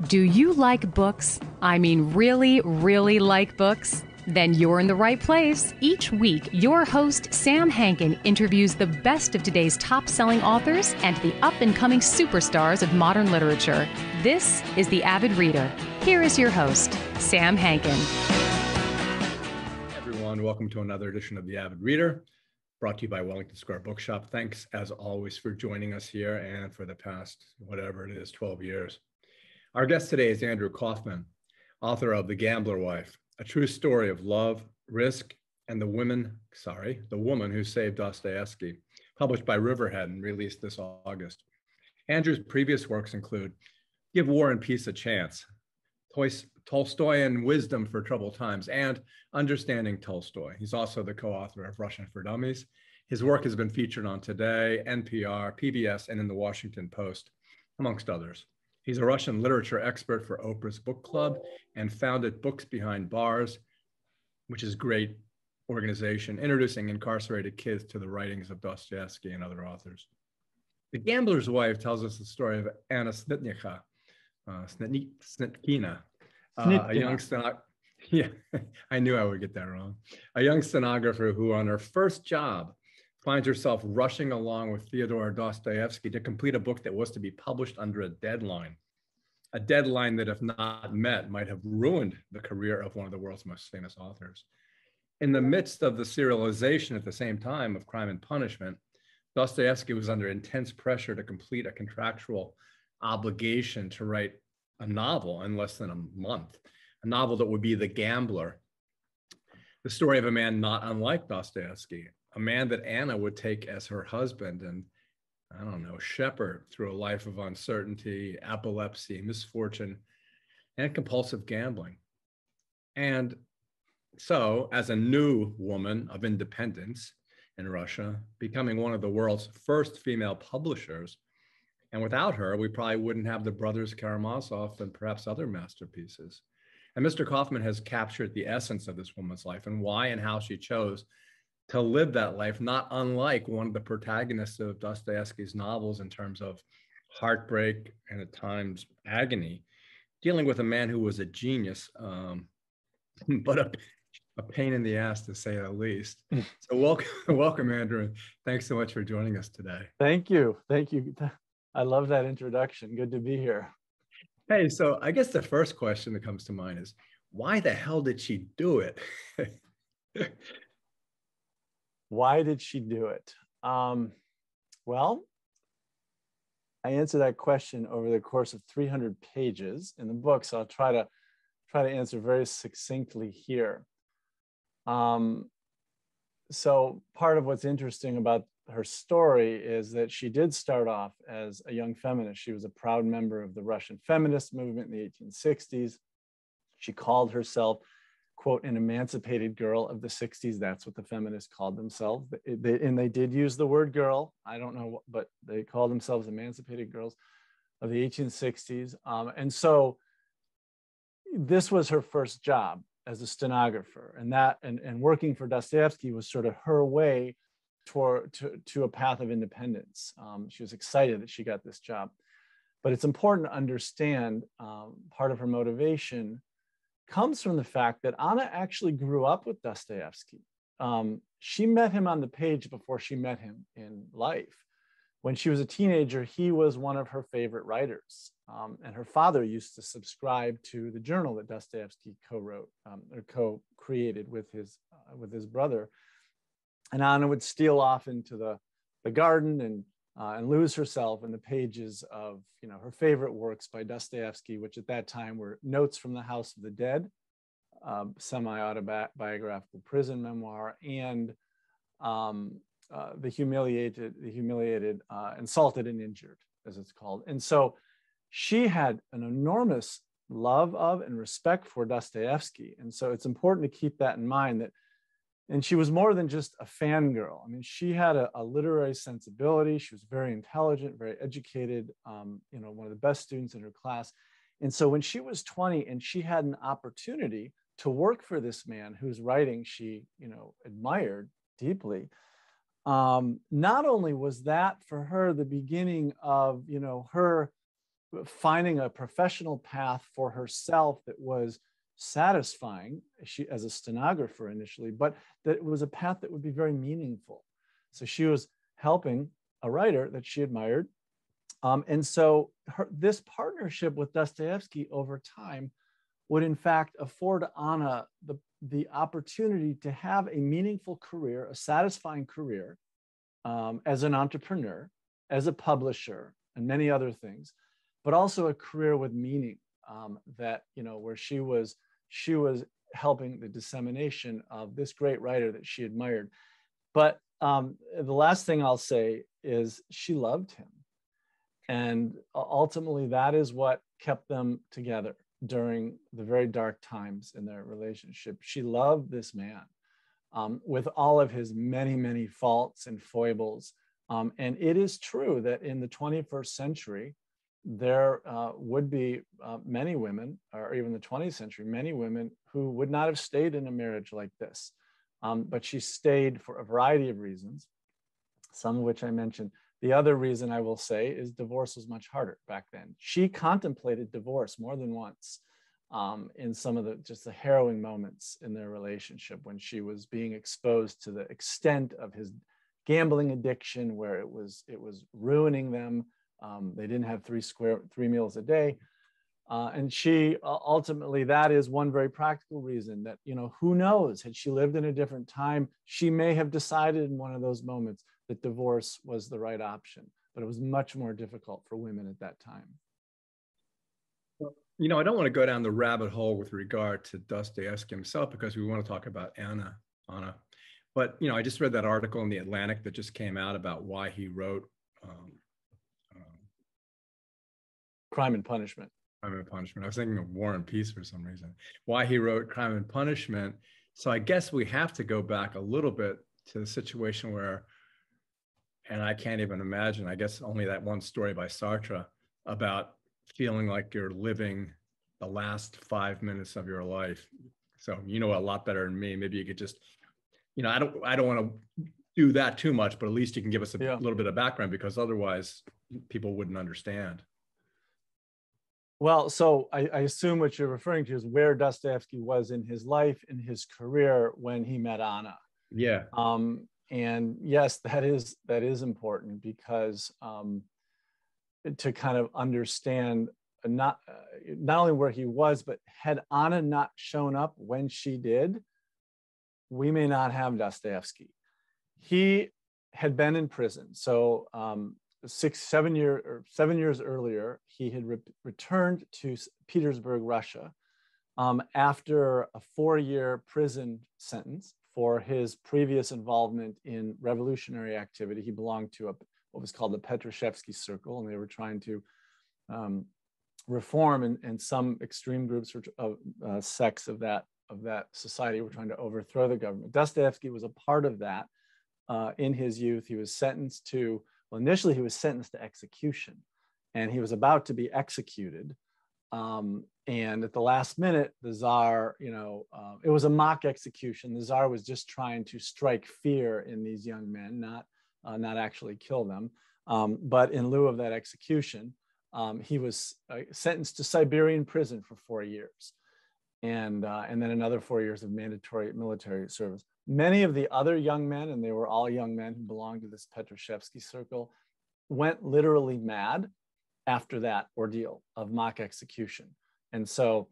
Do you like books? I mean, really, really like books? Then you're in the right place. Each week, your host, Sam Hankin, interviews the best of today's top-selling authors and the up-and-coming superstars of modern literature. This is The Avid Reader. Here is your host, Sam Hankin. Hey everyone, welcome to another edition of The Avid Reader, brought to you by Wellington Square Bookshop. Thanks, as always, for joining us here and for the past, whatever it is, 12 years. Our guest today is Andrew Kaufman, author of The Gambler Wife, a true story of love, risk, and the woman who saved Dostoyevsky, published by Riverhead and released this August. Andrew's previous works include Give War and Peace a Chance, Tolstoyan Wisdom for Troubled Times, and Understanding Tolstoy. He's also the co-author of Russian for Dummies. His work has been featured on Today, NPR, PBS, and in the Washington Post, amongst others. He's a Russian literature expert for Oprah's Book Club and founded Books Behind Bars, which is a great organization introducing incarcerated kids to the writings of Dostoyevsky and other authors. The Gambler's Wife tells us the story of Anna Snitkina, a young I knew I would get that wrong. A young stenographer who, on her first job, finds herself rushing along with Fyodor Dostoyevsky to complete a book that was to be published under a deadline that, if not met, might have ruined the career of one of the world's most famous authors. In the midst of the serialization at the same time of Crime and Punishment, Dostoyevsky was under intense pressure to complete a contractual obligation to write a novel in less than a month, a novel that would be The Gambler, the story of a man not unlike Dostoyevsky, a man that Anna would take as her husband and, shepherd through a life of uncertainty, epilepsy, misfortune, and compulsive gambling. And so, as a new woman of independence in Russia, becoming one of the world's first female publishers, and without her, we probably wouldn't have the Brothers Karamazov and perhaps other masterpieces. And Mr. Kaufman has captured the essence of this woman's life and why and how she chose to live that life, not unlike one of the protagonists of Dostoyevsky's novels in terms of heartbreak and at times agony, dealing with a man who was a genius, but a pain in the ass to say the least. So welcome, Andrew. Thanks so much for joining us today. Thank you. I love that introduction. Good to be here. Hey, so I guess the first question that comes to mind is, why the hell did she do it? Why did she do it? Well, I answer that question over the course of 300 pages in the book, so I'll try to answer very succinctly here. So part of what's interesting about her story is that she did start off as a young feminist. She was a proud member of the Russian feminist movement in the 1860s. She called herself, quote, an emancipated girl of the 60s. That's what the feminists called themselves. And they did use the word girl. I don't know, but they called themselves emancipated girls of the 1860s. And so this was her first job as a stenographer. And working for Dostoyevsky was sort of her way to a path of independence. She was excited that she got this job. But it's important to understand part of her motivation comes from the fact that Anna actually grew up with Dostoyevsky. She met him on the page before she met him in life. When she was a teenager, he was one of her favorite writers. And her father used to subscribe to the journal that Dostoyevsky co-wrote or co-created with his brother. And Anna would steal off into the garden and lose herself in the pages of her favorite works by Dostoyevsky, which at that time were Notes from the House of the Dead, semi-autobiographical prison memoir, and the humiliated, insulted and injured, as it's called. And so she had an enormous love of and respect for Dostoyevsky. And so it's important to keep that in mind, and she was more than just a fangirl. I mean, she had a literary sensibility. She was very intelligent, very educated, one of the best students in her class. And so when she was 20 and she had an opportunity to work for this man whose writing she, admired deeply, not only was that for her the beginning of, her finding a professional path for herself that was satisfying, she as a stenographer initially, but that it was a path that would be very meaningful. So she was helping a writer that she admired. And so this partnership with Dostoyevsky over time would in fact afford Anna the opportunity to have a meaningful career, a satisfying career as an entrepreneur, as a publisher, and many other things, but also a career with meaning that, you know, where she was helping the dissemination of this great writer that she admired. But the last thing I'll say is she loved him. And ultimately, that is what kept them together during the very dark times in their relationship. She loved this man with all of his many, many faults and foibles. And it is true that in the 21st century, there would be many women, or even the 20th century, many women who would not have stayed in a marriage like this. But she stayed for a variety of reasons, some of which I mentioned. The other reason I will say is divorce was much harder back then. She contemplated divorce more than once in some of the harrowing moments in their relationship when she was being exposed to the extent of his gambling addiction, where it was ruining them. They didn't have three meals a day. And she ultimately, that is one very practical reason that, you know, who knows, had she lived in a different time, she may have decided in one of those moments that divorce was the right option, but it was much more difficult for women at that time. Well, you know, I don't want to go down the rabbit hole with regard to Dostoyevsky himself, because we want to talk about Anna. But, you know, I just read that article in The Atlantic that just came out about why he wrote Crime and Punishment. Crime and Punishment. I was thinking of War and Peace for some reason. Why he wrote Crime and Punishment. So I guess we have to go back a little bit to the situation where, and I can't even imagine, I guess only that one story by Sartre about feeling like you're living the last 5 minutes of your life. So you know a lot better than me. Maybe you could just, you know, I don't want to do that too much, but at least you can give us a little bit of background, because otherwise people wouldn't understand. Well, so I assume what you're referring to is where Dostoyevsky was in his life, in his career, when he met Anna. Yeah. And yes, that is important, because to kind of understand not only where he was, but had Anna not shown up when she did, we may not have Dostoyevsky. He had been in prison. So 7 years earlier, he had returned to Petersburg, Russia, after a 4-year prison sentence for his previous involvement in revolutionary activity. He belonged to what was called the Petrushevsky Circle, and they were trying to reform, and some extreme groups of sects of that society were trying to overthrow the government. Dostoyevsky was a part of that. In his youth, he was sentenced to, well, initially he was sentenced to execution, and he was about to be executed. And at the last minute, the Tsar, you know, it was a mock execution. The Tsar was just trying to strike fear in these young men, not actually kill them. But in lieu of that execution, he was sentenced to Siberian prison for 4 years, and then another 4 years of mandatory military service. Many of the other young men, and they were all young men who belonged to this Petrushevsky circle, went literally mad after that ordeal of mock execution. And so,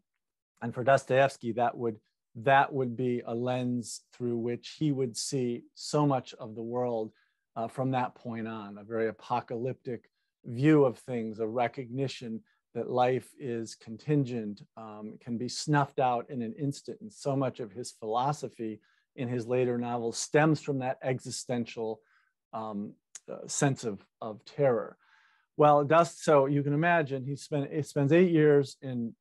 and for Dostoyevsky, that would be a lens through which he would see so much of the world from that point on, a very apocalyptic view of things, a recognition that life is contingent, can be snuffed out in an instant. And so much of his philosophy in his later novels stems from that existential sense of terror. Well, so you can imagine he spends 8 years in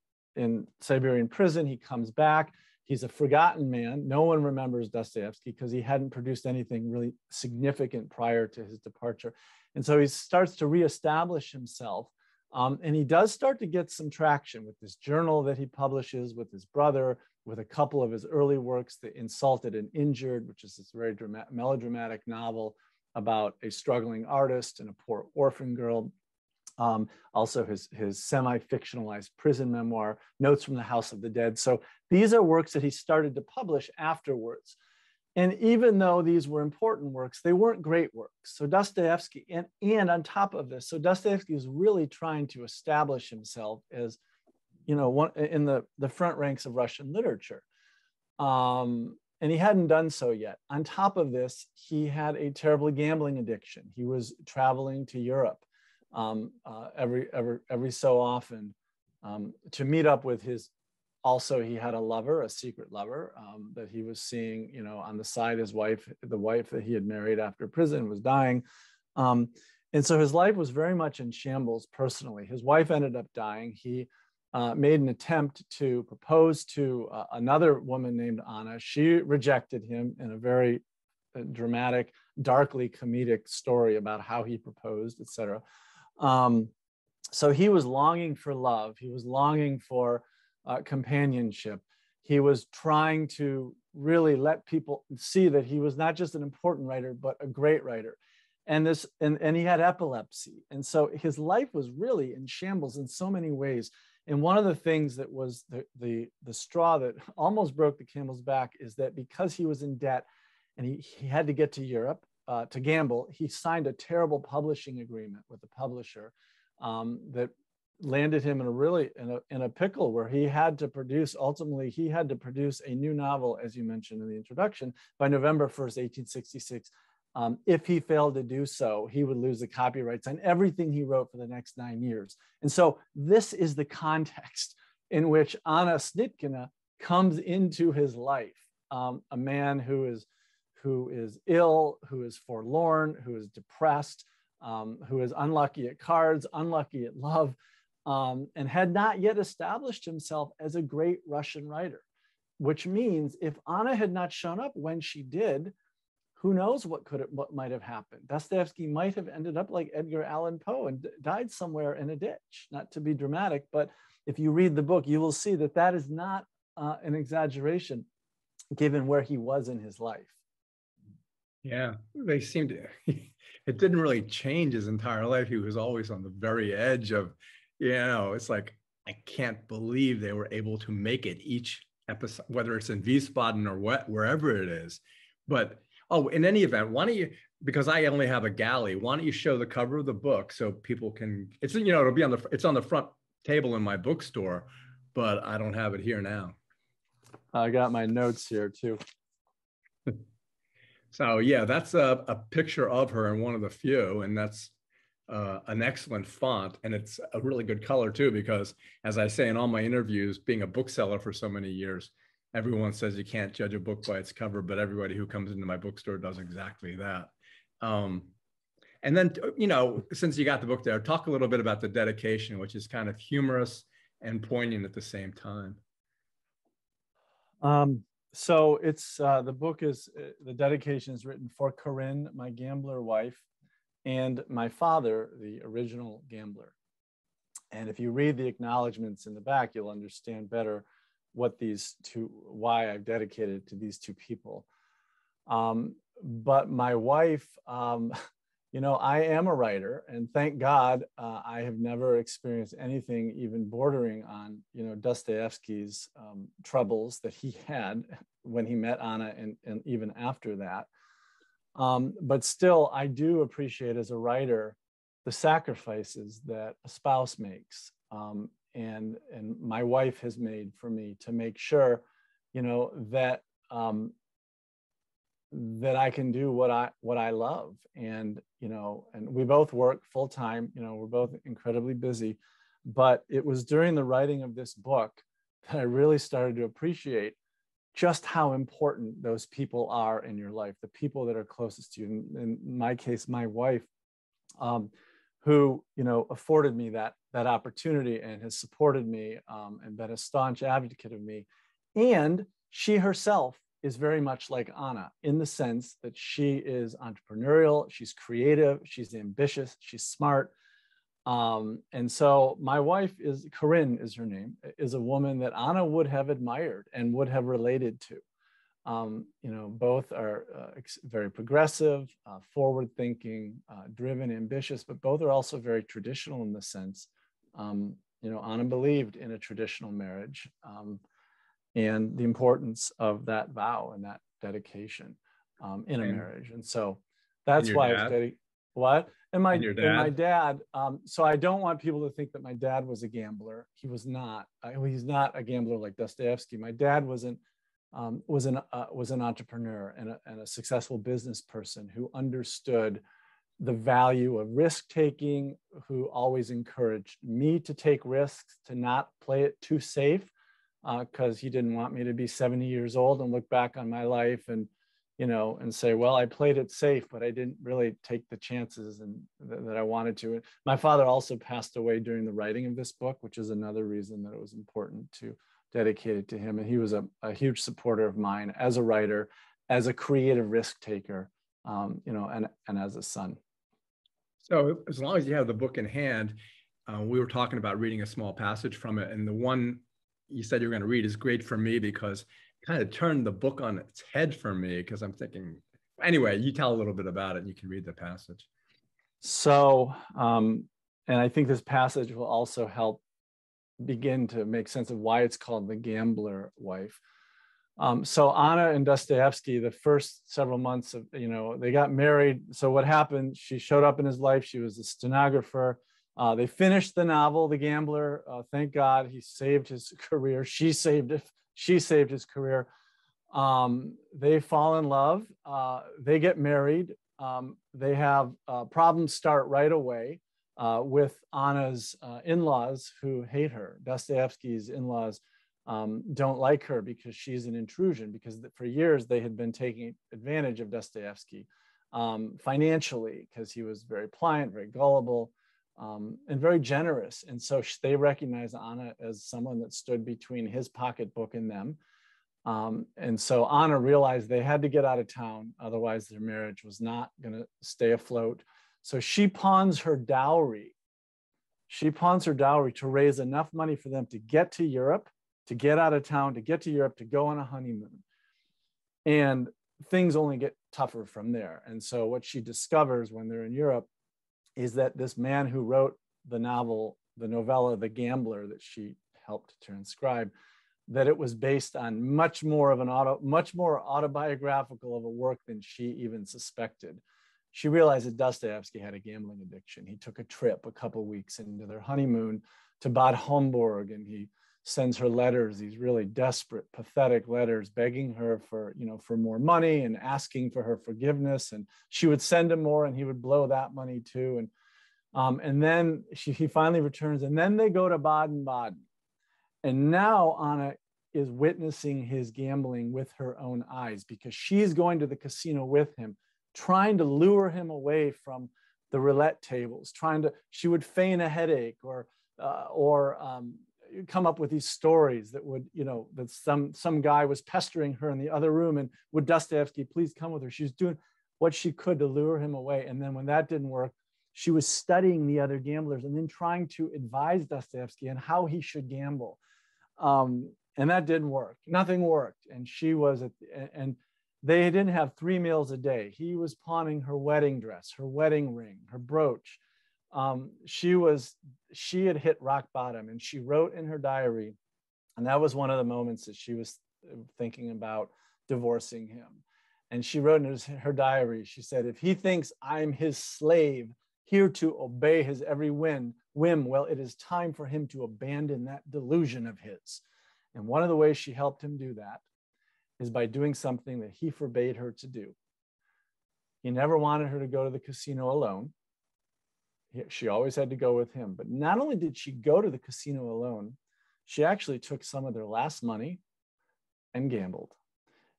Siberian prison. He comes back. He's a forgotten man. No one remembers Dostoyevsky because he hadn't produced anything really significant prior to his departure. And so he starts to reestablish himself. And he does start to get some traction with this journal that he publishes with his brother, with a couple of his early works, The Insulted and Injured, which is this very melodramatic novel about a struggling artist and a poor orphan girl. Also his semi-fictionalized prison memoir, Notes from the House of the Dead. So these are works that he started to publish afterwards. And even though these were important works, they weren't great works. So Dostoyevsky, and on top of this, so Dostoyevsky is really trying to establish himself as, one in the front ranks of Russian literature. And he hadn't done so yet. On top of this, he had a terrible gambling addiction. He was traveling to Europe every so often to meet up with his. Also, he had a lover, a secret lover that he was seeing, on the side. His wife, the wife that he had married after prison, was dying. And so his life was very much in shambles personally. His wife ended up dying. He made an attempt to propose to another woman named Anna. She rejected him in a very dramatic, darkly comedic story about how he proposed, etc. So he was longing for love. He was longing for companionship. He was trying to really let people see that he was not just an important writer, but a great writer. And he had epilepsy. And so his life was really in shambles in so many ways. And one of the things that was the straw that almost broke the camel's back is that because he was in debt and he had to get to Europe to gamble, he signed a terrible publishing agreement with the publisher that landed him in a pickle where he had to produce a new novel, as you mentioned in the introduction, by November 1st, 1866. If he failed to do so, he would lose the copyrights on everything he wrote for the next 9 years. And so this is the context in which Anna Snitkina comes into his life, a man who is ill, who is forlorn, who is depressed, who is unlucky at cards, unlucky at love, and had not yet established himself as a great Russian writer, which means if Anna had not shown up when she did, who knows what might have happened. Dostoevsky might have ended up like Edgar Allan Poe and died somewhere in a ditch. Not to be dramatic, but if you read the book, you will see that is not an exaggeration given where he was in his life. Yeah, they seem to, it didn't really change his entire life. He was always on the very edge of, it's like, I can't believe they were able to make it each episode, whether it's in Wiesbaden or wherever it is. But, in any event, why don't you, because I only have a galley, why don't you show the cover of the book so people can, it'll be it's on the front table in my bookstore, but I don't have it here now. I got my notes here too. So yeah, that's a picture of her in one of the few, and that's an excellent font, and it's a really good color too, because as I say in all my interviews, being a bookseller for so many years, everyone says you can't judge a book by its cover, but everybody who comes into my bookstore does exactly that. And then, since you got the book there, talk a little bit about the dedication, which is kind of humorous and poignant at the same time. So it's the book is the dedication is written for Corinne, my gambler wife, and my father, the original gambler. And if you read the acknowledgments in the back, you'll understand better why I've dedicated it to these two people. But my wife, I am a writer, and thank God I have never experienced anything even bordering on, Dostoyevsky's troubles that he had when he met Anna and even after that. But still, I do appreciate as a writer the sacrifices that a spouse makes. And my wife has made for me to make sure, that that I can do what I love, and we both work full time. We're both incredibly busy, but it was during the writing of this book that I really started to appreciate just how important those people are in your life, the people that are closest to you. In my case, my wife, who afforded me that opportunity and has supported me and been a staunch advocate of me. And she herself is very much like Anna in the sense that she is entrepreneurial, she's creative, she's ambitious, she's smart. And so my wife Corinne is her name, is a woman that Anna would have admired and would have related to. Both are very progressive, forward-thinking, driven, ambitious, but both are also very traditional in the sense, Anna believed in a traditional marriage and the importance of that vow and that dedication in a marriage. And so that's why I was dedicated. What? And my dad, so I don't want people to think that my dad was a gambler. He was not. He's not a gambler like Dostoyevsky. My dad was an entrepreneur and a successful business person who understood the value of risk taking, who always encouraged me to take risks, to not play it too safe, because he didn't want me to be 70 years old and look back on my life and say, well, I played it safe, but I didn't really take the chances that I wanted to. My father also passed away during the writing of this book, which is another reason that it was important to dedicate it to him. And he was a huge supporter of mine as a writer, as a creative risk taker, and as a son. So as long as you have the book in hand, we were talking about reading a small passage from it. And the one you said you're going to read is great for me because kind of turned the book on its head for me, because I'm thinking, anyway, you tell a little bit about it and you can read the passage. So, and I think this passage will also help begin to make sense of why it's called The Gambler Wife. So Anna and Dostoyevsky, the first several months of, they got married. So what happened, she showed up in his life. She was a stenographer. They finished the novel, The Gambler. Thank God he saved his career. She saved his career. They fall in love. They get married. They have problems start right away with Anna's in-laws who hate her. Dostoyevsky's in-laws don't like her because she's an intrusion, because for years they had been taking advantage of Dostoyevsky financially, because he was very pliant, very gullible, and very generous. And so they recognize Anna as someone that stood between his pocketbook and them. And so Anna realized they had to get out of town, otherwise their marriage was not going to stay afloat. So she pawns her dowry. To raise enough money for them to get to Europe, to get out of town, to get to Europe, to go on a honeymoon. And things only get tougher from there. And so what she discovers when they're in Europe is that this man who wrote the novella, The Gambler, that she helped transcribe, that it was based on much more autobiographical of a work than she even suspected. She realized that Dostoyevsky had a gambling addiction. He took a trip a couple weeks into their honeymoon to Bad Homburg, and he sends her letters, these really desperate, pathetic letters, begging her for more money and asking for her forgiveness. And she would send him more, and he would blow that money too. And then he finally returns, and then they go to Baden-Baden. And now Anna is witnessing his gambling with her own eyes, because she's going to the casino with him, trying to lure him away from the roulette tables, she would feign a headache or come up with these stories that would, that some guy was pestering her in the other room, and would Dostoyevsky please come with her? She was doing what she could to lure him away. And then when that didn't work, she was studying the other gamblers and then trying to advise Dostoyevsky on how he should gamble. And that didn't work. Nothing worked. And and they didn't have 3 meals a day. He was pawning her wedding dress, her wedding ring, her brooch. She had hit rock bottom, and she wrote in her diary, and that was one of the moments that she was thinking about divorcing him. And she wrote in her diary, she said, if he thinks I'm his slave, here to obey his every whim, well, it is time for him to abandon that delusion of his. And one of the ways she helped him do that is by doing something that he forbade her to do. He never wanted her to go to the casino alone. She always had to go with him. But not only did she go to the casino alone, she actually took some of their last money and gambled.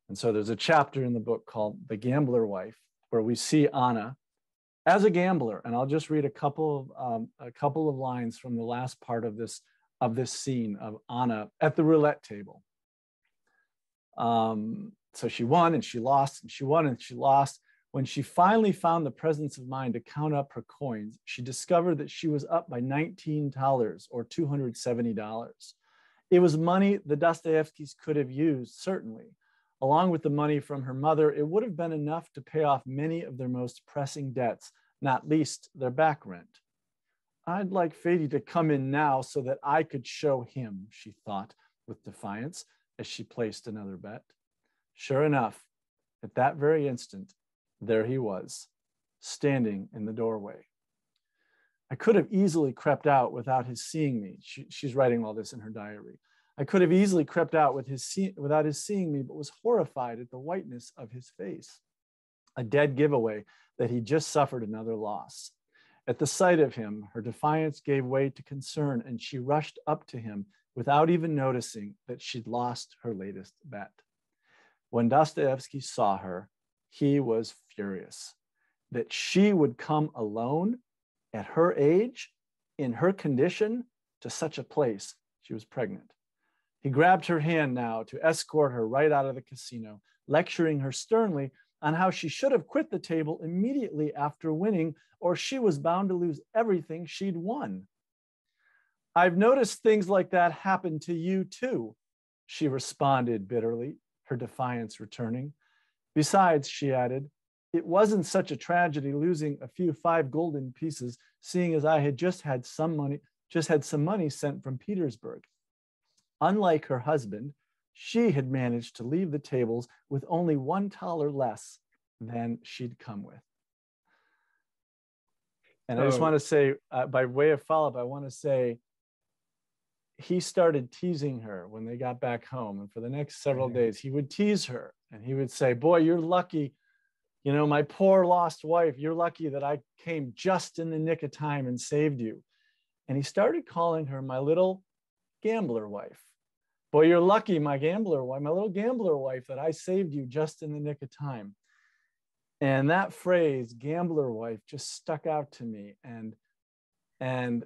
And so there's a chapter in the book called The Gambler Wife, where we see Anna as a gambler. And I'll just read a couple of lines from the last part of this scene of Anna at the roulette table. So she won and she lost, and she won and she lost. When she finally found the presence of mind to count up her coins, she discovered that she was up by $19 or $270. It was money the Dostoyevskys could have used, certainly, Along with the money from her mother, it would have been enough to pay off many of their most pressing debts, not least their back rent. I'd like Fady to come in now so that I could show him, she thought with defiance as she placed another bet. Sure enough, at that very instant, there he was, standing in the doorway. I could have easily crept out without his seeing me. She's writing all this in her diary. I could have easily crept out without his seeing me, but was horrified at the whiteness of his face. A dead giveaway that he just suffered another loss. At the sight of him, her defiance gave way to concern, and she rushed up to him without even noticing that she'd lost her latest bet. When Dostoyevsky saw her, he was furious that she would come alone at her age, in her condition, to such a place. She was pregnant. He grabbed her hand now to escort her right out of the casino, lecturing her sternly on how she should have quit the table immediately after winning, or she was bound to lose everything she'd won. I've noticed things like that happen to you too, she responded bitterly, her defiance returning. Besides, she added, it wasn't such a tragedy losing a few 5 golden pieces, seeing as I had just had some money sent from Petersburg. Unlike her husband, she had managed to leave the tables with only $1 less than she'd come with. And I just want to say, by way of follow-up, I want to say, he started teasing her when they got back home. And for the next several days, he would tease her and he would say, boy, you're lucky. You know, my poor lost wife, you're lucky that I came just in the nick of time and saved you. And he started calling her my little gambler wife. Boy, you're lucky, my gambler wife, my little gambler wife, that I saved you just in the nick of time. And that phrase, gambler wife, just stuck out to me. And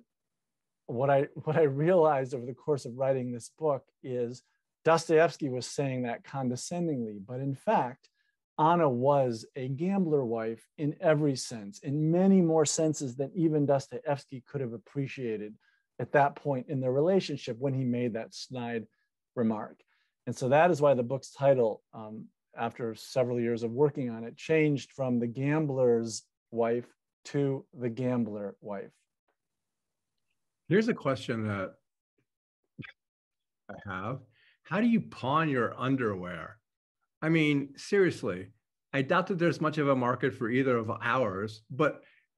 what I realized over the course of writing this book is Dostoyevsky was saying that condescendingly, but in fact, Anna was a gambler wife in every sense, in many more senses than even Dostoyevsky could have appreciated at that point in their relationship when he made that snide remark. And so that is why the book's title, after several years of working on it, changed from The Gambler's Wife to The Gambler Wife. Here's a question that I have. How do you pawn your underwear? I mean, seriously, I doubt that there's much of a market for either of ours,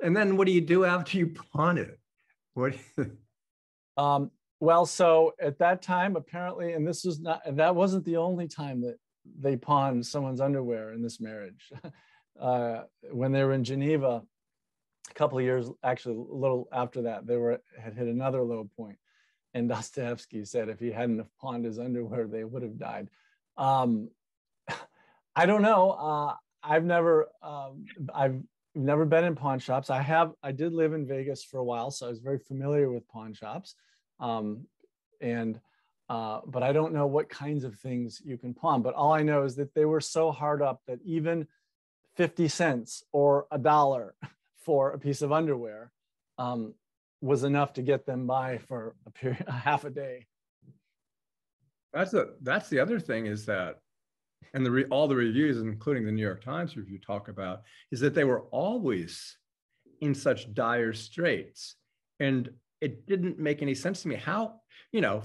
and then what do you do after you pawn it? What? Well, so at that time, apparently, and that wasn't the only time that they pawned someone's underwear in this marriage. When they were in Geneva, a couple of years, actually a little after that, had hit another low point. And Dostoyevsky said if he hadn't have pawned his underwear, they would have died. I don't know. I've never been in pawn shops. I did live in Vegas for a while, so I was very familiar with pawn shops. But I don't know what kinds of things you can pawn. But all I know is that they were so hard up that even 50 cents or $1 for a piece of underwear was enough to get them by for half a day. That's the other thing is that, and all the reviews, including the New York Times review, talk about is that they were always in such dire straits, and it didn't make any sense to me how,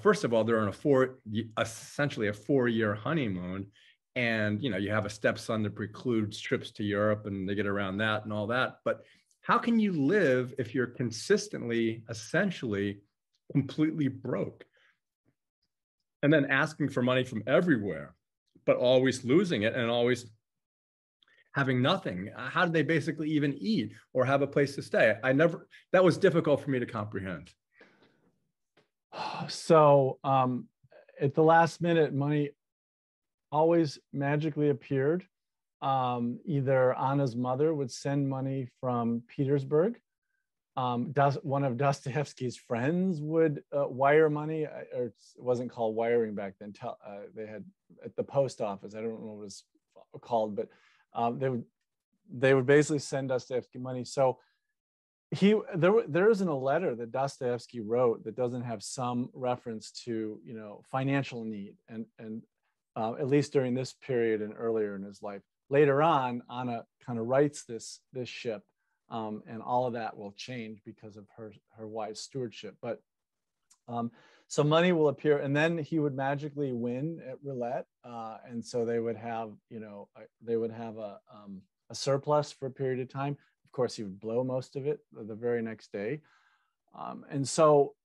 first of all, they're on essentially a 4-year honeymoon, and you have a stepson that precludes trips to Europe, and they get around that and all that. But how can you live if you're consistently, essentially, completely broke, and then asking for money from everywhere, but always losing it and always having nothing? How did they basically even eat or have a place to stay? That was difficult for me to comprehend. So at the last minute, money always magically appeared. Either Anna's mother would send money from Petersburg. One of Dostoyevsky's friends would wire money, or it wasn't called wiring back then. They had at the post office. I don't know what it was called, but they would basically send Dostoyevsky money. So there isn't a letter that Dostoyevsky wrote that doesn't have some reference to financial need, and at least during this period and earlier in his life. Later on, Anna kind of writes this ship, and all of that will change because of her wise stewardship. But so money will appear, and then he would magically win at roulette, and so they would have, a surplus for a period of time. Of course, he would blow most of it the very next day, and so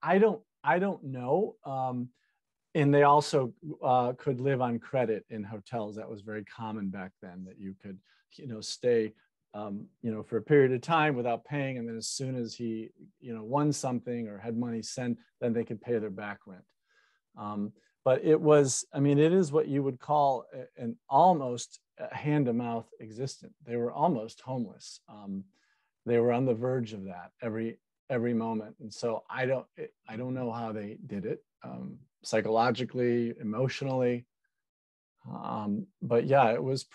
I don't know. And they also could live on credit in hotels. That was very common back then, that you could, stay, for a period of time without paying. And then as soon as he, won something or had money sent, then they could pay their back rent. But it was, it is what you would call an almost hand-to-mouth existence. They were almost homeless. They were on the verge of that every moment. And so I don't know how they did it. Psychologically, emotionally, but yeah, it was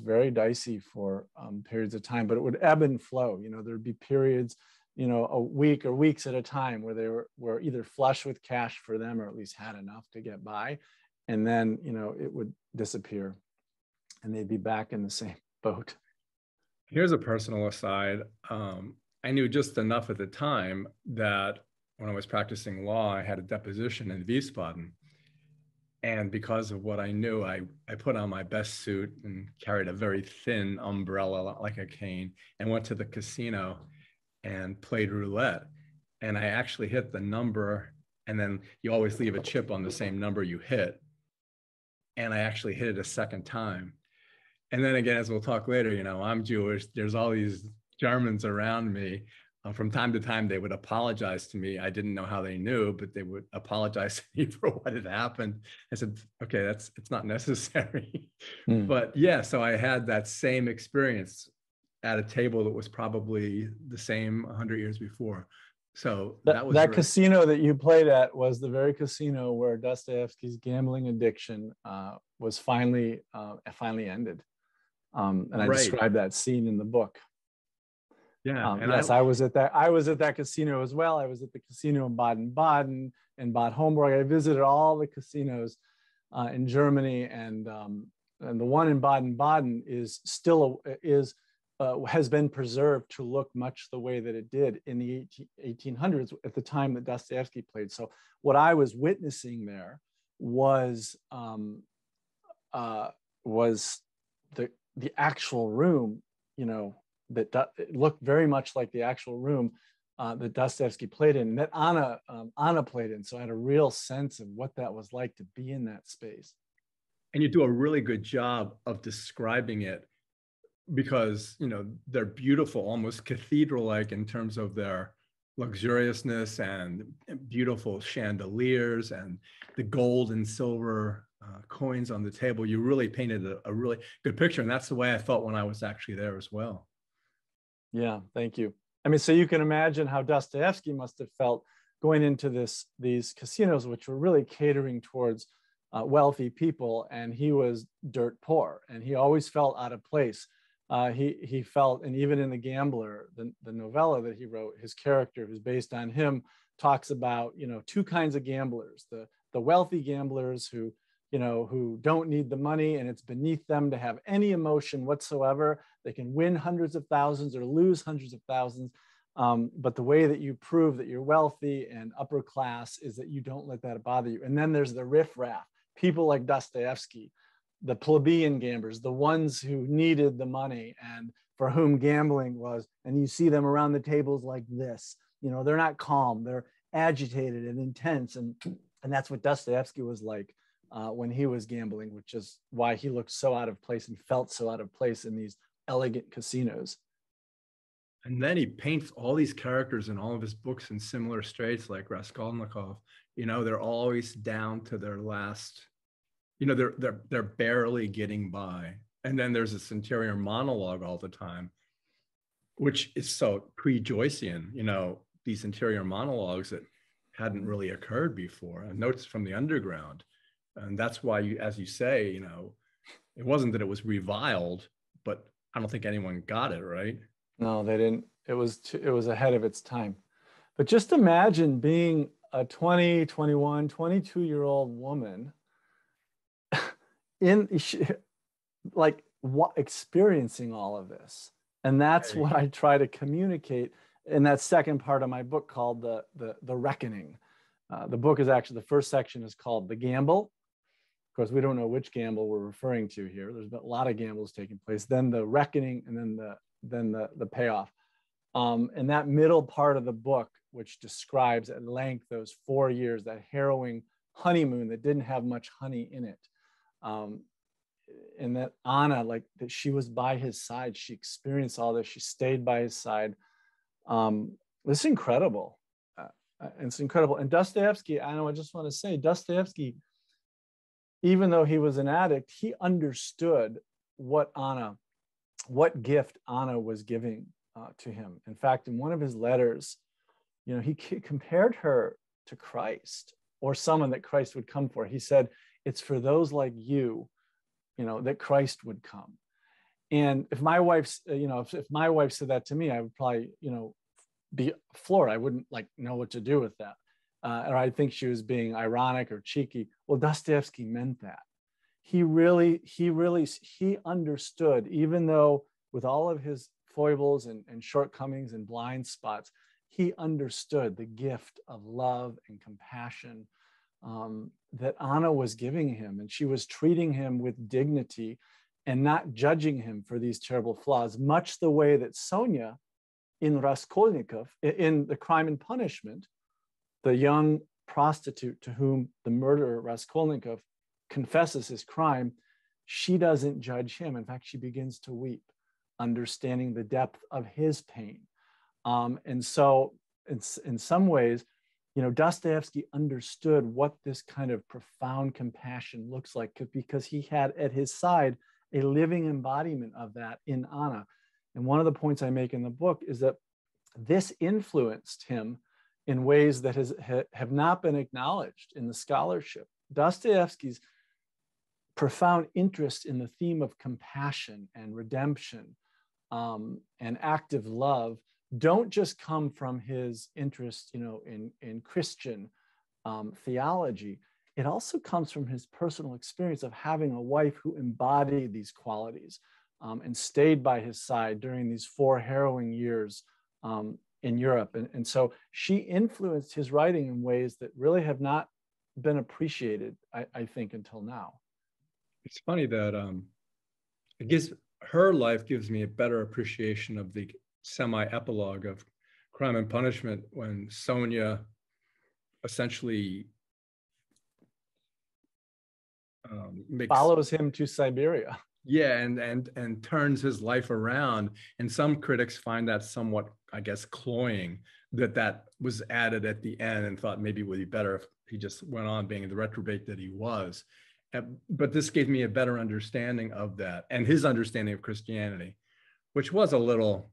very dicey for periods of time, but it would ebb and flow. There'd be periods, a week or weeks at a time where they were either flush with cash for them, or at least had enough to get by, and then it would disappear and they'd be back in the same boat. Here's a personal aside. I knew just enough at the time that when I was practicing law, I had a deposition in Wiesbaden. And because of what I knew, I put on my best suit and carried a very thin umbrella like a cane and went to the casino and played roulette. And I actually hit the number, and then you always leave a chip on the same number you hit. And I actually hit it a second time. And then again, as we'll talk later, I'm Jewish. There's all these Germans around me. From time to time, they would apologize to me. I didn't know how they knew, but they would apologize to me for what had happened. I said, okay, it's not necessary. But yeah, so I had that same experience at a table that was probably the same 100 years before. So that casino that you played at was the very casino where Dostoyevsky's gambling addiction was finally ended. And I described that scene in the book. Yeah. Yes, I was at that casino as well. I was at the casino in Baden-Baden and Bad Homburg. I visited all the casinos in Germany, and the one in Baden-Baden has been preserved to look much the way that it did in the 1800s at the time that Dostoyevsky played. So what I was witnessing there was the actual room, that it looked very much like the actual room that Dostoyevsky played in, and that Anna played in. So I had a real sense of what that was like to be in that space. And you do a really good job of describing it, because they're beautiful, almost cathedral-like in terms of their luxuriousness and beautiful chandeliers and the gold and silver coins on the table. You really painted a really good picture, and that's the way I felt when I was actually there as well. Yeah, thank you. So you can imagine how Dostoyevsky must have felt going into these casinos, which were really catering towards wealthy people, and he was dirt poor, and he always felt out of place. He felt, and even in The Gambler, the novella that he wrote, his character, who's based on him, talks about two kinds of gamblers: the wealthy gamblers who don't need the money, and it's beneath them to have any emotion whatsoever. They can win hundreds of thousands or lose hundreds of thousands. But the way that you prove that you're wealthy and upper class is that you don't let that bother you. And then there's the riffraff, people like Dostoyevsky, the plebeian gamblers, the ones who needed the money and for whom gambling was, and you see them around the tables like this. They're not calm, they're agitated and intense. And that's what Dostoyevsky was like when he was gambling, which is why he looked so out of place and felt so out of place in these elegant casinos. And then he paints all these characters in all of his books in similar straits, like Raskolnikov. They're always down to their last, they're barely getting by. And then there's this interior monologue all the time, which is so pre-Joycean, these interior monologues that hadn't really occurred before, and notes from the underground. And that's why, as you say, it wasn't that it was reviled, but I don't think anyone got it, right? No, they didn't. It was ahead of its time. But just imagine being a 20, 21, 22-year-old woman like experiencing all of this. And that's what I try to communicate in that second part of my book called the Reckoning. The book is actually, the first section is called The Gamble. Of course, we don't know which gamble we're referring to here. There's been a lot of gambles taking place. Then the reckoning, and then the payoff. And that middle part of the book, which describes at length those 4 years, that harrowing honeymoon that didn't have much honey in it. And that Anna, like that she was by his side. She experienced all this. She stayed by his side. It's incredible. It's incredible. And Dostoyevsky, I just want to say, Dostoyevsky, even though he was an addict, he understood what gift Anna was giving to him. In fact, in one of his letters, he compared her to Christ, or someone that Christ would come for. He said, it's for those like you, that Christ would come. And if my wife's, if my wife said that to me, I would probably, be floored. I wouldn't know what to do with that. Or I think she was being ironic or cheeky. Well, Dostoyevsky meant that. He understood, even though with all of his foibles and shortcomings and blind spots, he understood the gift of love and compassion that Anna was giving him. And she was treating him with dignity and not judging him for these terrible flaws, much the way that Sonia in Raskolnikov, in The Crime and Punishment, the young prostitute to whom the murderer Raskolnikov confesses his crime, she doesn't judge him. In fact, she begins to weep, understanding the depth of his pain. And so in some ways, Dostoyevsky understood what this kind of profound compassion looks like, because he had at his side a living embodiment of that in Anna. And one of the points I make in the book is that this influenced him in ways that have not been acknowledged in the scholarship. Dostoyevsky's profound interest in the theme of compassion and redemption and active love don't just come from his interest, in Christian theology. It also comes from his personal experience of having a wife who embodied these qualities and stayed by his side during these 4 harrowing years in Europe. And so she influenced his writing in ways that really have not been appreciated, I think, until now. It's funny that her life gives me a better appreciation of the semi-epilogue of Crime and Punishment, when Sonia essentially follows him to Siberia. Yeah, and turns his life around. And some critics find that somewhat, I guess, cloying, that was added at the end, and thought maybe it would be better if he just went on being the reprobate that he was. But this gave me a better understanding of that, and his understanding of Christianity, which was a little,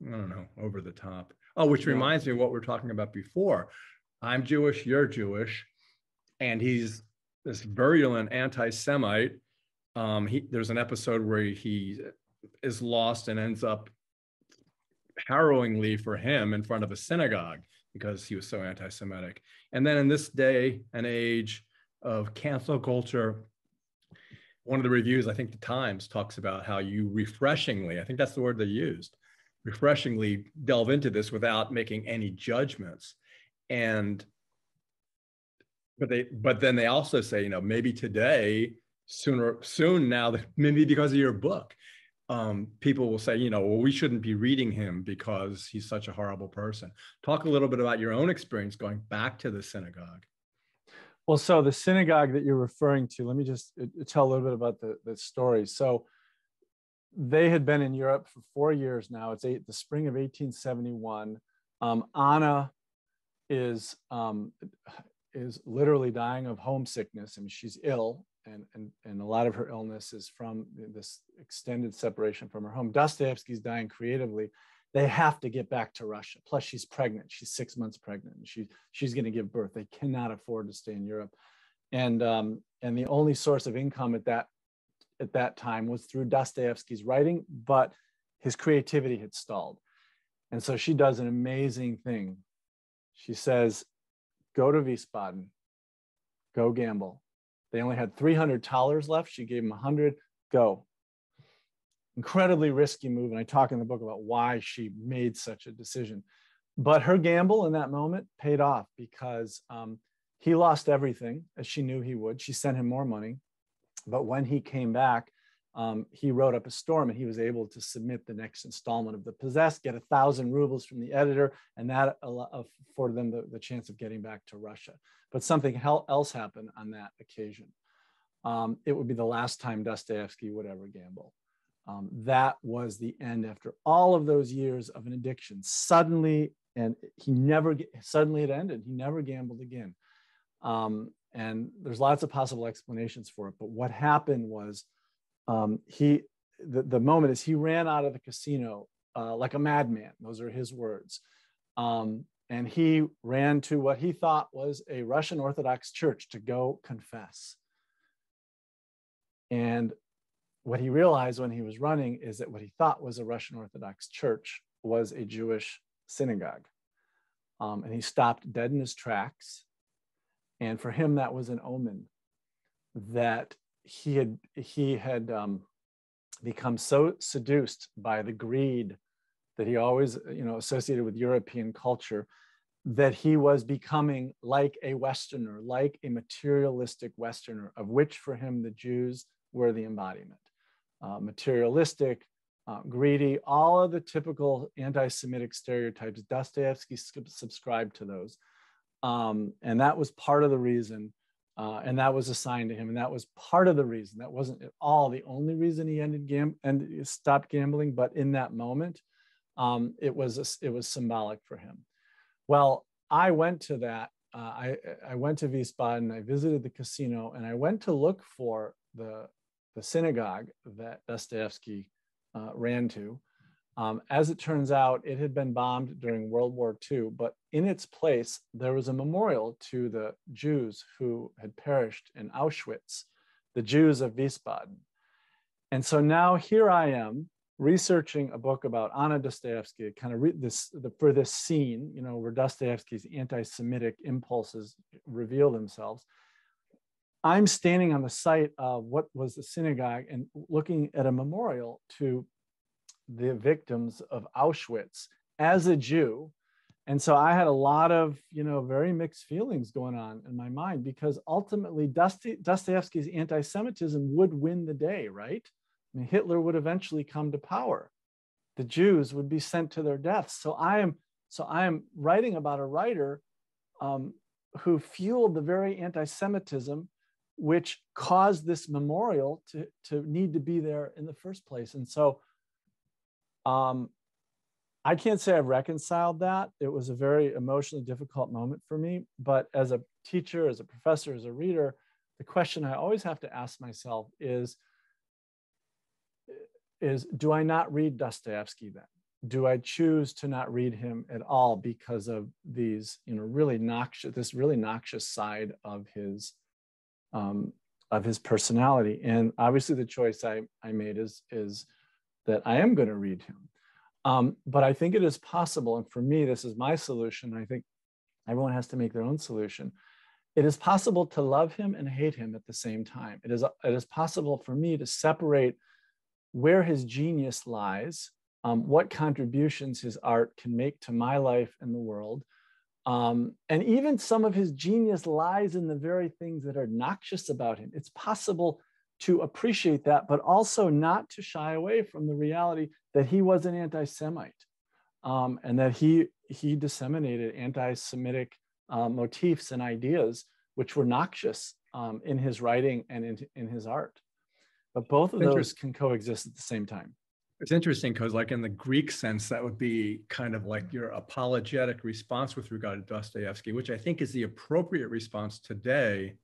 I don't know, over the top. Oh, which reminds me of what we were talking about before. I'm Jewish, you're Jewish, and he's this virulent anti-Semite. There's an episode where he is lost and ends up, harrowingly for him, in front of a synagogue because he was so anti-Semitic. And then in this day and age of cancel culture, one of the reviews, I think the Times, talks about how you refreshingly, I think that's the word they used, refreshingly delve into this without making any judgments. But then they also say, maybe today, soon now, that maybe because of your book, people will say, well, we shouldn't be reading him because he's such a horrible person. Talk a little bit about your own experience going back to the synagogue. Well, so the synagogue that you're referring to, let me just tell a little bit about the story. So they had been in Europe for 4 years now. It's the spring of 1871. Anna is literally dying of homesickness. I mean, she's ill, and a lot of her illness is from this extended separation from her home. Dostoyevsky's dying creatively. They have to get back to Russia. Plus, she's pregnant. She's 6 months pregnant. And she's going to give birth. They cannot afford to stay in Europe, and the only source of income at that time was through Dostoyevsky's writing, but his creativity had stalled. And so she does an amazing thing. She says, go to Wiesbaden, go gamble, They only had 300 thalers left. She gave him 100, go. Incredibly risky move. And I talk in the book about why she made such a decision. But her gamble in that moment paid off because he lost everything, as she knew he would. She sent him more money. But when he came back, he wrote up a storm, and he was able to submit the next installment of The Possessed, get 1,000 rubles from the editor, and that afforded them the chance of getting back to Russia. But something else happened on that occasion. It would be the last time Dostoyevsky would ever gamble. That was the end after all of those years of an addiction. Suddenly, and suddenly it ended. He never gambled again. And there's lots of possible explanations for it. But what happened was the moment is he ran out of the casino like a madman. Those are his words. And he ran to what he thought was a Russian Orthodox church to go confess. And what he realized when he was running is that what he thought was a Russian Orthodox church was a Jewish synagogue. And he stopped dead in his tracks. And for him, that was an omen that he had become so seduced by the greed that he always, associated with European culture, that he was becoming like a Westerner, like a materialistic Westerner, of which for him the Jews were the embodiment. Materialistic, greedy, all of the typical anti-Semitic stereotypes. Dostoyevsky subscribed to those. And that was part of the reason, and that was assigned to him. And that was part of the reason. That wasn't at all the only reason he stopped gambling, but in that moment, it was symbolic for him. Well, I went to that. I went to Wiesbaden, I visited the casino, and I went to look for the synagogue that Dostoyevsky ran to. As it turns out, it had been bombed during World War II, but in its place, there was a memorial to the Jews who had perished in Auschwitz, the Jews of Wiesbaden. And so now here I am researching a book about Anna Dostoyevsky, kind of for this scene, where Dostoyevsky's anti-Semitic impulses reveal themselves. I'm standing on the site of what was the synagogue and looking at a memorial to the victims of Auschwitz as a Jew. And so I had a lot of, very mixed feelings going on in my mind, because ultimately Dostoyevsky's anti-Semitism would win the day, right? I mean, Hitler would eventually come to power. The Jews would be sent to their deaths. So I am writing about a writer who fueled the very anti-Semitism which caused this memorial to need to be there in the first place. And so I can't say I've reconciled that. It was a very emotionally difficult moment for me. But as a teacher, as a professor, as a reader, the question I always have to ask myself is do I not read Dostoyevsky then? Do I choose to not read him at all because of these, really noxious side of his personality? And obviously the choice I made is that I am going to read him. But I think it is possible, and for me, this is my solution. I think everyone has to make their own solution. It is possible to love him and hate him at the same time. It is possible for me to separate where his genius lies, what contributions his art can make to my life and the world. And even some of his genius lies in the very things that are noxious about him. It's possible to appreciate that, but also not to shy away from the reality that he was an anti-Semite, and that he disseminated anti-Semitic motifs and ideas which were noxious in his writing and in his art. But both of those can coexist at the same time. It's interesting because, like, in the Greek sense, that would be kind of like your apologetic response with regard to Dostoevsky, which I think is the appropriate response today,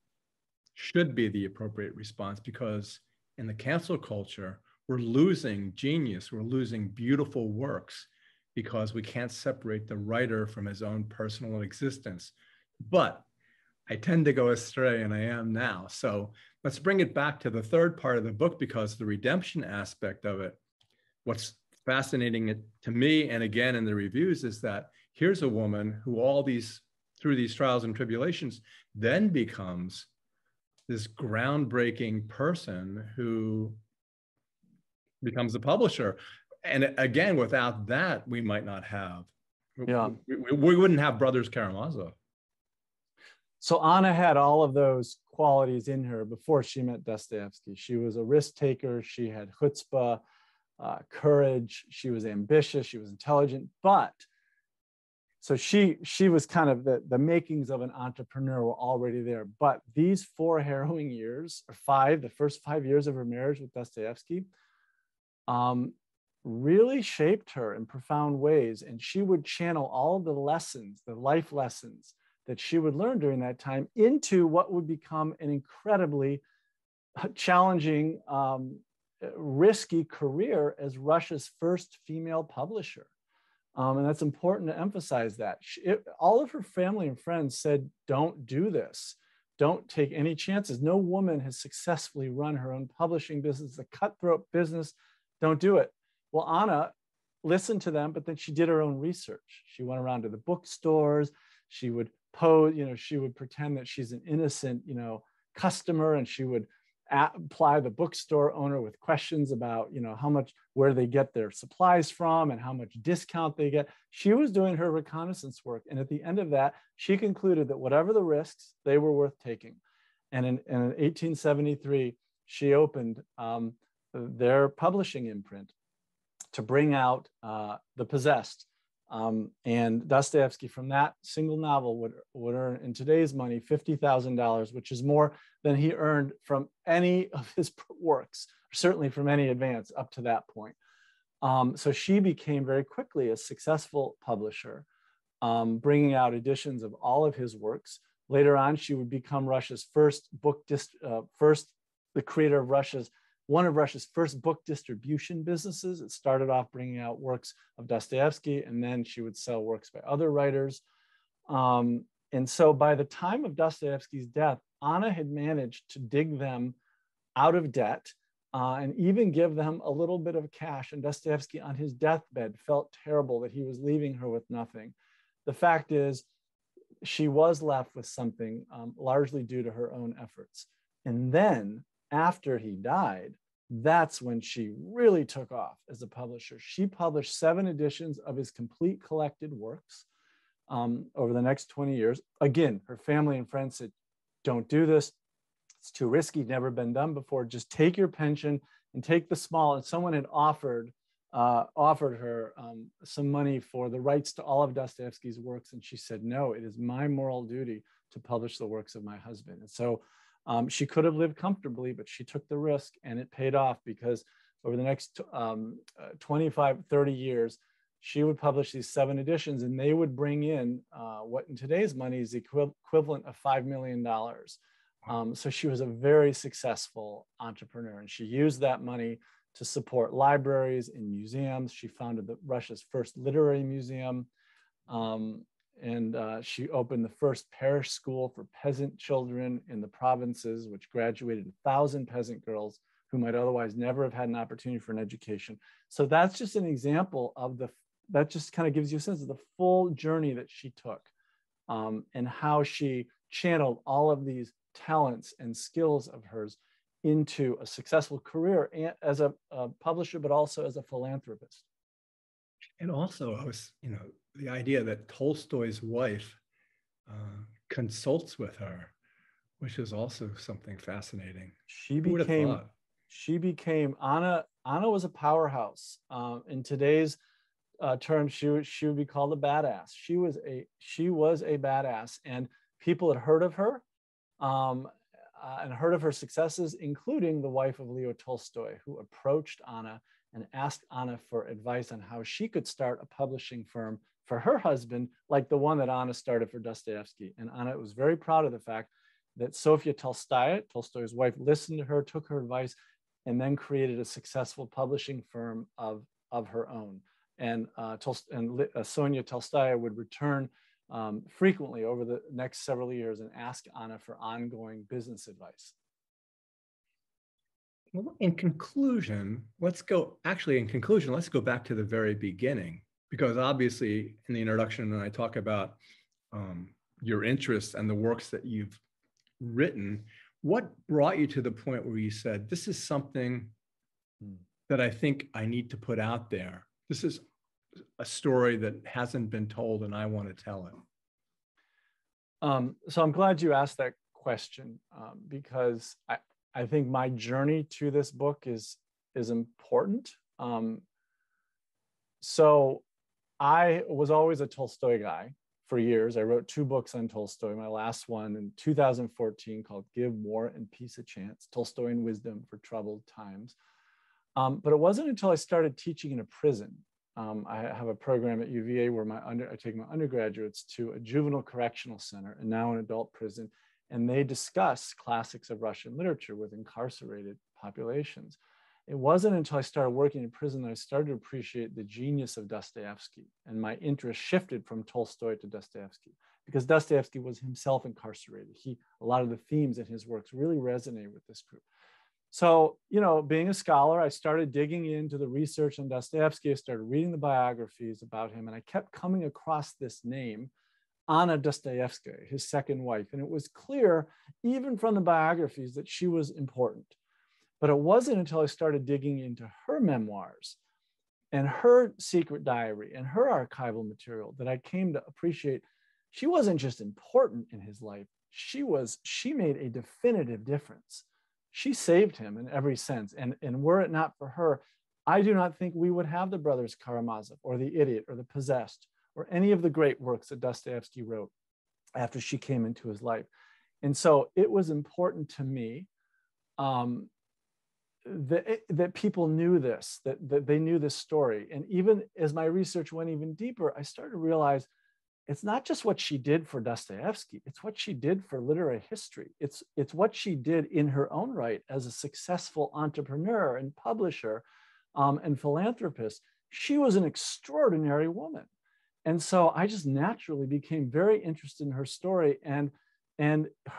should be the appropriate response, because in the cancel culture, we're losing genius, we're losing beautiful works because we can't separate the writer from his own personal existence. But I tend to go astray, and I am now. So let's bring it back to the third part of the book, because the redemption aspect of it, what's fascinating to me, and again in the reviews, is that here's a woman who through these trials and tribulations, then becomes this groundbreaking person who becomes a publisher. And again, without that, we might not have, we wouldn't have Brothers Karamazov. So Anna had all of those qualities in her before she met Dostoyevsky. She was a risk taker. She had chutzpah, courage. She was ambitious. She was intelligent. But so she was kind of the makings of an entrepreneur were already there. But these 4 harrowing years, or 5, the first 5 years of her marriage with Dostoyevsky, really shaped her in profound ways. And she would channel all of the lessons, the life lessons that she would learn during that time into what would become an incredibly challenging, risky career as Russia's first female publisher. And that's important to emphasize that. All of her family and friends said, don't do this. Don't take any chances. No woman has successfully run her own publishing business, a cutthroat business. Don't do it. Well, Anna listened to them, but then she did her own research. She went around to the bookstores. She would pose, she would pretend that she's an innocent, customer, and she would apply the bookstore owner with questions about, where they get their supplies from and how much discount they get. She was doing her reconnaissance work. And at the end of that, she concluded that whatever the risks, they were worth taking. And in 1873, she opened their publishing imprint to bring out The Possessed. And Dostoyevsky, from that single novel, would earn, in today's money, $50,000, which is more than he earned from any of his works, certainly from any advance up to that point. So she became very quickly a successful publisher, bringing out editions of all of his works. Later on, she would become Russia's first the creator of one of Russia's first book distribution businesses. It started off bringing out works of Dostoyevsky, and then she would sell works by other writers. And so by the time of Dostoyevsky's death, Anna had managed to dig them out of debt and even give them a little bit of cash. And Dostoyevsky, on his deathbed, felt terrible that he was leaving her with nothing. The fact is, she was left with something largely due to her own efforts. And then after he died, that's when she really took off as a publisher. She published 7 editions of his complete collected works over the next 20 years. Again, her family and friends said, don't do this. It's too risky, never been done before. Just take your pension and take the small. And someone had offered her some money for the rights to all of Dostoyevsky's works. And she said, no, it is my moral duty to publish the works of my husband. And so she could have lived comfortably, but she took the risk, and it paid off, because over the next 25, 30 years, she would publish these 7 editions, and they would bring in what in today's money is the equivalent of $5 million. So she was a very successful entrepreneur, and she used that money to support libraries and museums. She founded Russia's first literary museum. And she opened the first parish school for peasant children in the provinces, which graduated 1,000 peasant girls who might otherwise never have had an opportunity for an education. So that's just an example of that just kind of gives you a sense of the full journey that she took, and how she channeled all of these talents and skills of hers into a successful career as a publisher, but also as a philanthropist. And also, the idea that Tolstoy's wife consults with her, which is also something fascinating. Anna was a powerhouse. In today's terms, she would be called a badass. She was a badass, and people had heard of her and heard of her successes, including the wife of Leo Tolstoy, who approached Anna and asked Anna for advice on how she could start a publishing firm for her husband, like the one that Anna started for Dostoyevsky. And Anna was very proud of the fact that Sofia Tolstaya, Tolstoy's wife, listened to her, took her advice, and then created a successful publishing firm of her own. And Sonia Tolstaya would return frequently over the next several years and ask Anna for ongoing business advice. Well, in conclusion, let's go back to the very beginning, because obviously in the introduction, when I talk about your interests and the works that you've written, what brought you to the point where you said, this is something that I think I need to put out there? This is a story that hasn't been told and I want to tell it. So I'm glad you asked that question, because I think my journey to this book is important. So I was always a Tolstoy guy for years. I wrote 2 books on Tolstoy, my last one in 2014 called Give War and Peace a Chance, Tolstoyan Wisdom for Troubled Times. But it wasn't until I started teaching in a prison. I have a program at UVA where I take my undergraduates to a juvenile correctional center and now an adult prison, and they discuss classics of Russian literature with incarcerated populations. It wasn't until I started working in prison that I started to appreciate the genius of Dostoyevsky, and my interest shifted from Tolstoy to Dostoyevsky, because Dostoyevsky was himself incarcerated. A lot of the themes in his works really resonate with this group. So, being a scholar, I started digging into the research on Dostoyevsky. I started reading the biographies about him, and I kept coming across this name, Anna Dostoyevsky, his second wife. And it was clear, even from the biographies, that she was important. But it wasn't until I started digging into her memoirs and her secret diary and her archival material that I came to appreciate she wasn't just important in his life. She made a definitive difference. She saved him in every sense. And were it not for her, I do not think we would have the Brothers Karamazov or The Idiot or The Possessed or any of the great works that Dostoevsky wrote after she came into his life. And so it was important to me that people knew this, that they knew this story. And even as my research went even deeper, I started to realize it's not just what she did for Dostoevsky, it's what she did for literary history. It's what she did in her own right as a successful entrepreneur and publisher and philanthropist. She was an extraordinary woman. And so I just naturally became very interested in her story, and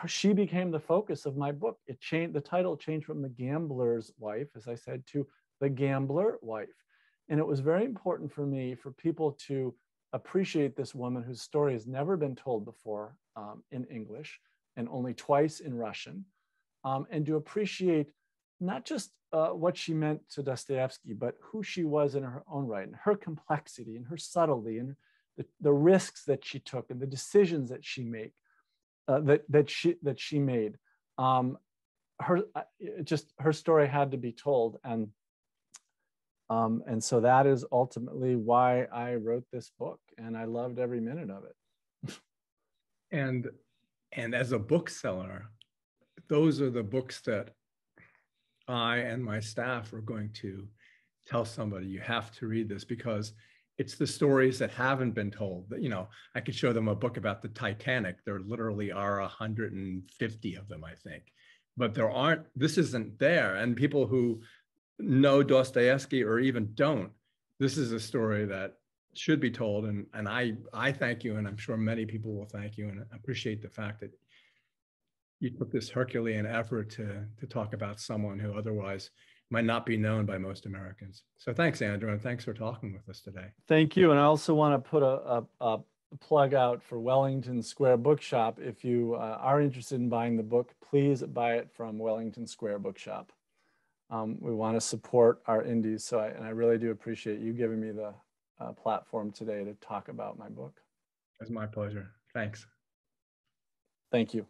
she became the focus of my book. The title changed from The Gambler's Wife, as I said, to The Gambler Wife. And it was very important for me for people to appreciate this woman whose story has never been told before in English and only twice in Russian, and to appreciate not just what she meant to Dostoevsky, but who she was in her own right, and her complexity and her subtlety and the risks that she took and the decisions that she made. That she made. Her story had to be told, and so that is ultimately why I wrote this book, and I loved every minute of it. And as a bookseller, those are the books that I and my staff are going to tell somebody, you have to read this, because it's the stories that haven't been told. I could show them a book about the Titanic. There literally are 150 of them, I think, but this isn't there. And people who know Dostoevsky or even don't, this is a story that should be told. And I thank you, and I'm sure many people will thank you and appreciate the fact that you took this Herculean effort to talk about someone who otherwise might not be known by most Americans. So thanks, Andrew, and thanks for talking with us today. Thank you. And I also want to put a plug out for Wellington Square Bookshop. If you are interested in buying the book, please buy it from Wellington Square Bookshop. We want to support our indies, and I really do appreciate you giving me the platform today to talk about my book. It's my pleasure. Thanks. Thank you.